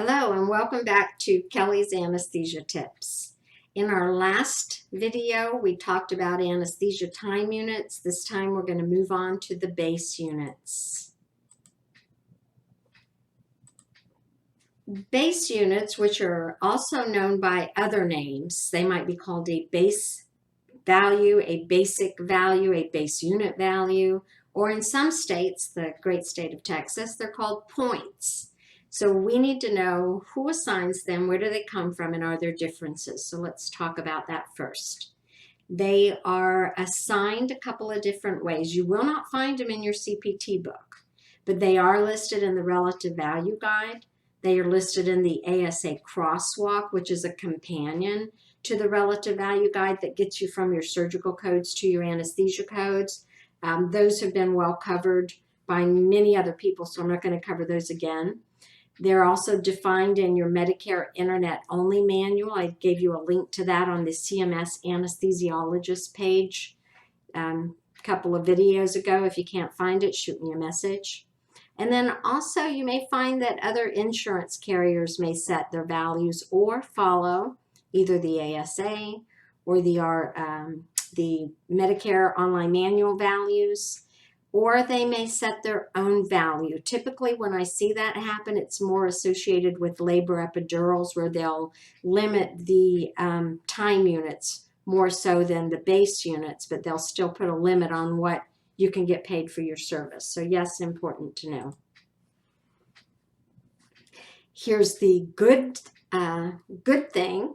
Hello and welcome back to Kelly's Anesthesia Tips. In our last video, we talked about anesthesia time units. This time we're going to move on to the base units. Base units, which are also known by other names, they might be called a base value, a basic value, a base unit value, or in some states, the great state of Texas, they're called points. So we need to know who assigns them, where do they come from, and are there differences? So let's talk about that first. They are assigned a couple of different ways. You will not find them in your CPT book, but they are listed in the Relative Value Guide. They are listed in the ASA Crosswalk, which is a companion to the Relative Value Guide that gets you from your surgical codes to your anesthesia codes. Those have been well covered by many other people, so I'm not going to cover those again. They're also defined in your Medicare Internet Only Manual. I gave you a link to that on the CMS Anesthesiologist page a couple of videos ago. If you can't find it, shoot me a message. And then also you may find that other insurance carriers may set their values or follow either the ASA or the Medicare Online Manual values, or they may set their own value. Typically, when I see that happen, it's more associated with labor epidurals where they'll limit the time units more so than the base units, but they'll still put a limit on what you can get paid for your service. So yes, important to know. Here's the good thing.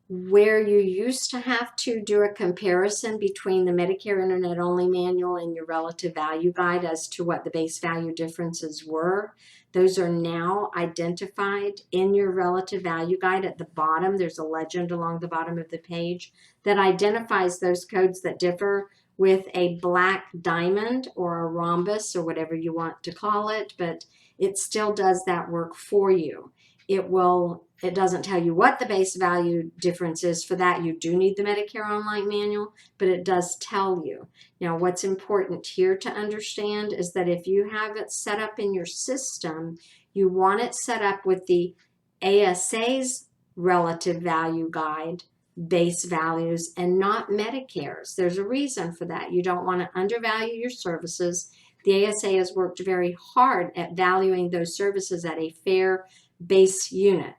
Where you used to have to do a comparison between the Medicare Internet Only Manual and your Relative Value Guide as to what the base value differences were, those are now identified in your Relative Value Guide. At the bottom, there's a legend along the bottom of the page that identifies those codes that differ with a black diamond or a rhombus or whatever you want to call it, but it still does that work for you. It doesn't tell you what the base value difference is. For that, you do need the Medicare Online Manual, but it does tell you. Now, what's important here to understand is that if you have it set up in your system, you want it set up with the ASA's Relative Value Guide base values and not Medicare's. There's a reason for that. You don't want to undervalue your services. The ASA has worked very hard at valuing those services at a fair base unit.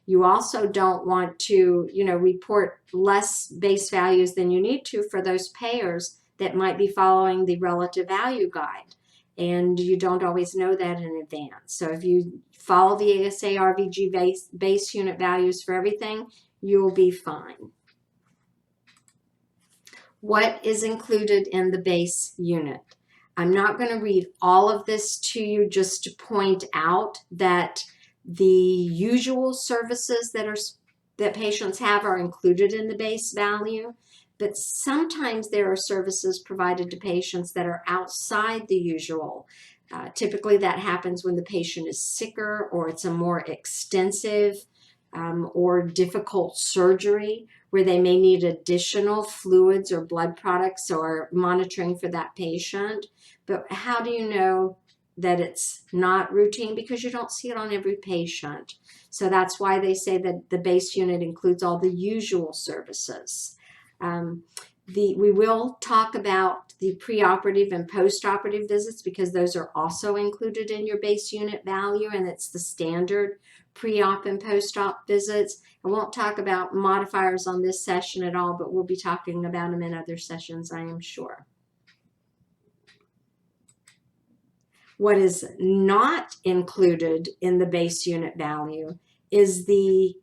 You also don't want to, report less base values than you need to for those payers that might be following the Relative Value Guide. And you don't always know that in advance. So if you follow the ASA RVG base unit values for everything, you'll be fine. What is included in the base unit? I'm not going to read all of this to you, just to point out that the usual services that patients have are included in the base value, but sometimes there are services provided to patients that are outside the usual. Typically that happens when the patient is sicker or it's a more extensive or difficult surgery where they may need additional fluids or blood products or monitoring for that patient. But how do you know that it's not routine? Because you don't see it on every patient. So that's why they say that the base unit includes all the usual services. We will talk about the preoperative and postoperative visits because those are also included in your base unit value, and it's the standard pre-op and post-op visits. I won't talk about modifiers on this session at all, but we'll be talking about them in other sessions, I am sure. What is not included in the base unit value is the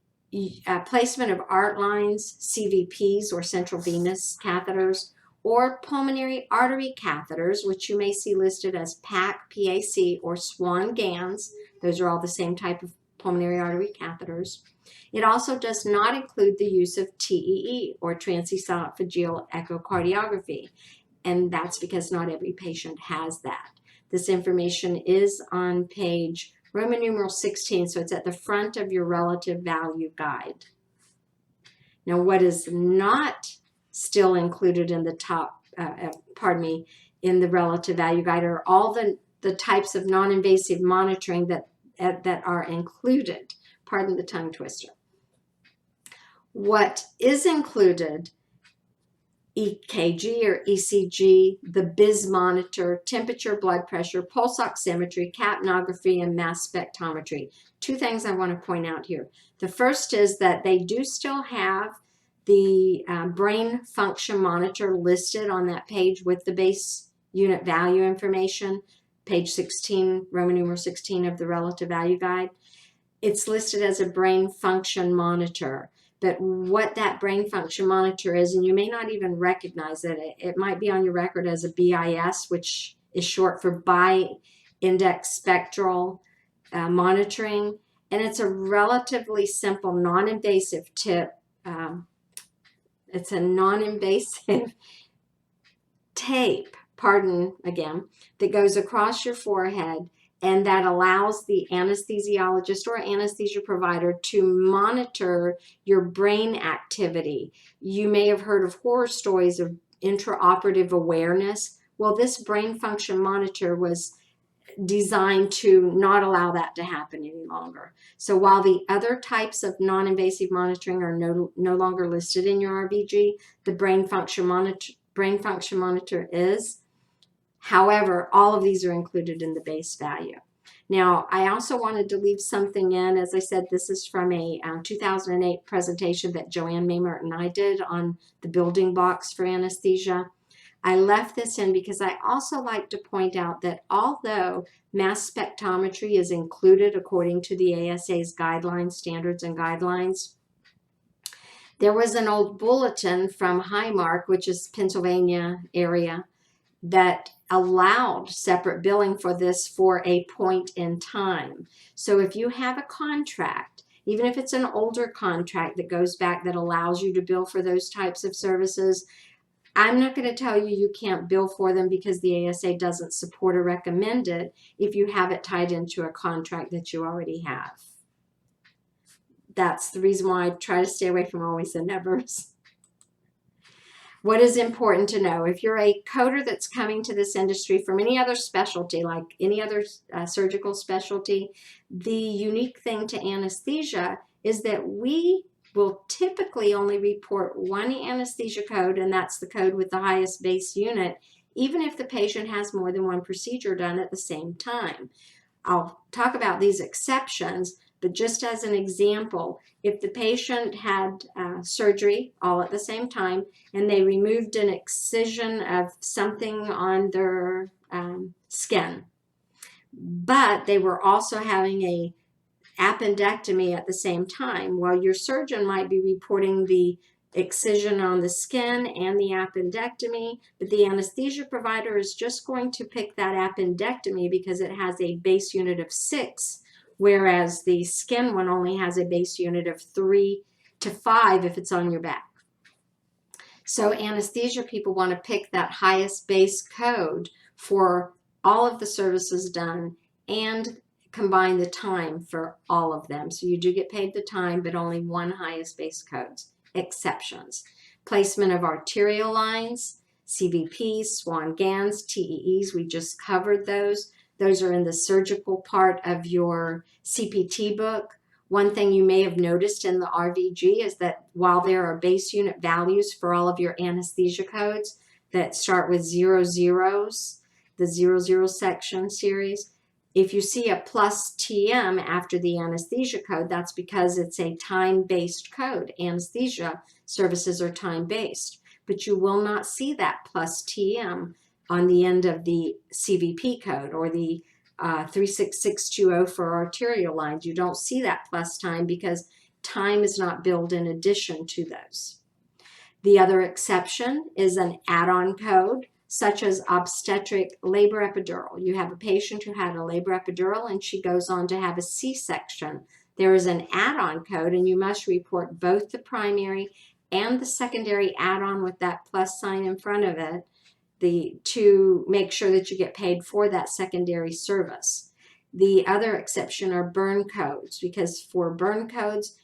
placement of art lines, CVPs or central venous catheters, or pulmonary artery catheters, which you may see listed as PAC, PAC, or Swan GANs. Those are all the same type of pulmonary artery catheters. It also does not include the use of TEE, or transesophageal echocardiography, and that's because not every patient has that. This information is on page Roman numeral 16, so it's at the front of your Relative Value Guide. Now, what is not still included in the in the Relative Value Guide are all the types of non-invasive monitoring that that are included. Pardon the tongue twister. What is included: EKG or ECG, the BIS monitor, temperature, blood pressure, pulse oximetry, capnography, and mass spectrometry. Two things I want to point out here. The first is that they do still have the brain function monitor listed on that page with the base unit value information, page 16, Roman numeral 16 of the Relative Value Guide. It's listed as a brain function monitor. But what that brain function monitor is, and you may not even recognize it, it might be on your record as a BIS, which is short for bi-index spectral monitoring. And it's a relatively simple, non-invasive tip. It's a non-invasive tape, pardon again, that goes across your forehead, and that allows the anesthesiologist or anesthesia provider to monitor your brain activity. You may have heard of horror stories of intraoperative awareness. Well, this brain function monitor was designed to not allow that to happen any longer. So while the other types of non-invasive monitoring are no longer listed in your RVG, the brain function monitor is. However, all of these are included in the base value. Now, I also wanted to leave something in. As I said, this is from a 2008 presentation that Joanne Maymert and I did on the building blocks for anesthesia. I left this in because I also like to point out that although mass spectrometry is included according to the ASA's guidelines, standards, and guidelines, there was an old bulletin from Highmark, which is Pennsylvania area, that allowed separate billing for this for a point in time. So if you have a contract, even if it's an older contract that goes back that allows you to bill for those types of services, I'm not going to tell you you can't bill for them because the ASA doesn't support or recommend it if you have it tied into a contract that you already have. That's the reason why I try to stay away from always and nevers. What is important to know? If you're a coder that's coming to this industry from any other specialty, like any other surgical specialty, the unique thing to anesthesia is that we will typically only report one anesthesia code, and that's the code with the highest base unit, even if the patient has more than one procedure done at the same time. I'll talk about these exceptions, but just as an example, if the patient had surgery all at the same time and they removed an excision of something on their skin, but they were also having a appendectomy at the same time, well, your surgeon might be reporting the excision on the skin and the appendectomy, but the anesthesia provider is just going to pick that appendectomy because it has a base unit of 6, whereas the skin one only has a base unit of 3 to 5 if it's on your back. So anesthesia people want to pick that highest base code for all of the services done and combine the time for all of them. So you do get paid the time, but only one highest base codes. Exceptions: placement of arterial lines, CVPs, Swan-Ganz, TEEs, we just covered those. Those are in the surgical part of your CPT book. One thing you may have noticed in the RVG is that while there are base unit values for all of your anesthesia codes that start with 00s, the 00 section series, if you see a plus TM after the anesthesia code, that's because it's a time-based code. Anesthesia services are time-based, but you will not see that plus TM on the end of the CVP code or the 36620 for arterial lines. You don't see that plus time because time is not billed in addition to those. The other exception is an add-on code, such as obstetric labor epidural. You have a patient who had a labor epidural and she goes on to have a C-section. There is an add-on code and you must report both the primary and the secondary add-on with that plus sign in front of it to make sure that you get paid for that secondary service. The other exception are burn codes, because for burn codes,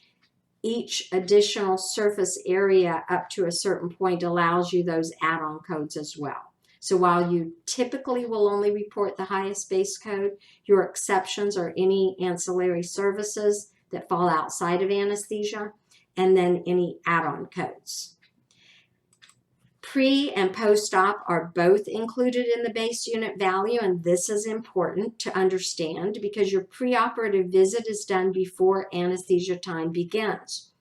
each additional surface area up to a certain point allows you those add-on codes as well. So while you typically will only report the highest base code, your exceptions are any ancillary services that fall outside of anesthesia, and then any add-on codes. Pre and post-op are both included in the base unit value, and this is important to understand because your preoperative visit is done before anesthesia time begins.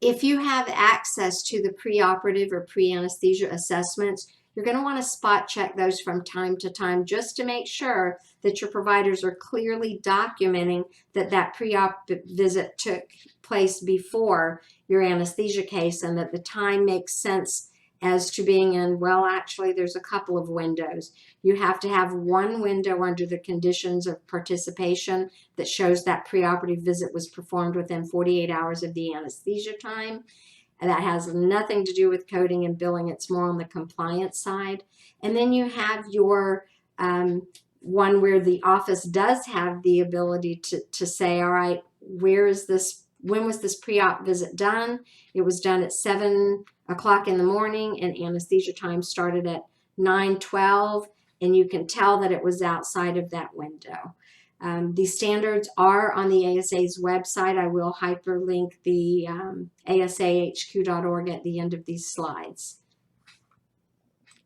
If you have access to the preoperative or pre-anesthesia assessments, you're going to want to spot check those from time to time just to make sure that your providers are clearly documenting that that pre-op visit took place before your anesthesia case and that the time makes sense as to being in, well, actually, there's a couple of windows. You have to have one window under the conditions of participation that shows that preoperative visit was performed within 48 hours of the anesthesia time. And that has nothing to do with coding and billing. It's more on the compliance side. And then you have your one where the office does have the ability to say, all right, where is this? When was this pre-op visit done? It was done at 7 o'clock in the morning, and anesthesia time started at 9:12, and you can tell that it was outside of that window. These standards are on the ASA's website. I will hyperlink the asahq.org at the end of these slides.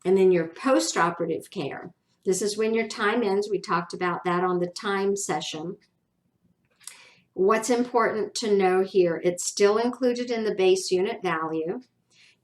And then your postoperative care. This is when your time ends. We talked about that on the time session. What's important to know here, it's still included in the base unit value.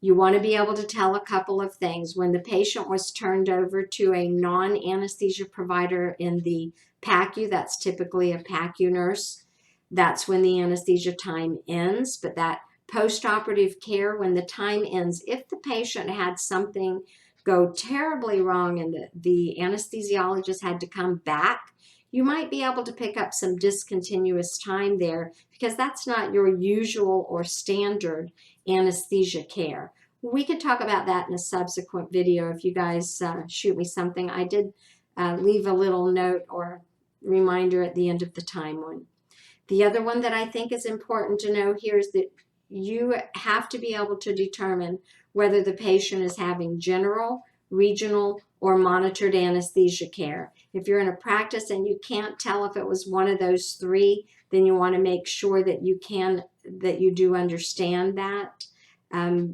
You want to be able to tell a couple of things. When the patient was turned over to a non-anesthesia provider in the PACU, that's typically a PACU nurse, that's when the anesthesia time ends. But that postoperative care, when the time ends, if the patient had something go terribly wrong and the anesthesiologist had to come back, you might be able to pick up some discontinuous time there because that's not your usual or standard anesthesia care. We could talk about that in a subsequent video if you guys shoot me something. I did leave a little note or reminder at the end of the time one. The other one that I think is important to know here is that you have to be able to determine whether the patient is having general, regional, or monitored anesthesia care. If you're in a practice and you can't tell if it was one of those three, then you want to make sure that you do understand that.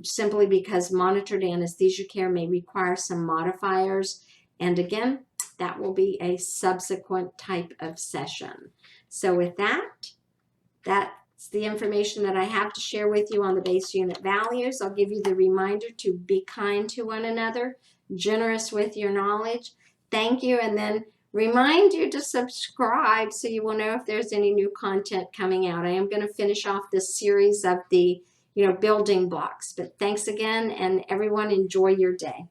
Simply because monitored anesthesia care may require some modifiers. And again, that will be a subsequent type of session. So with that, that's the information that I have to share with you on the base unit values. I'll give you the reminder to be kind to one another, generous with your knowledge. Thank you, and then remind you to subscribe so you will know if there's any new content coming out. I am going to finish off this series of the building blocks. But thanks again, and everyone enjoy your day.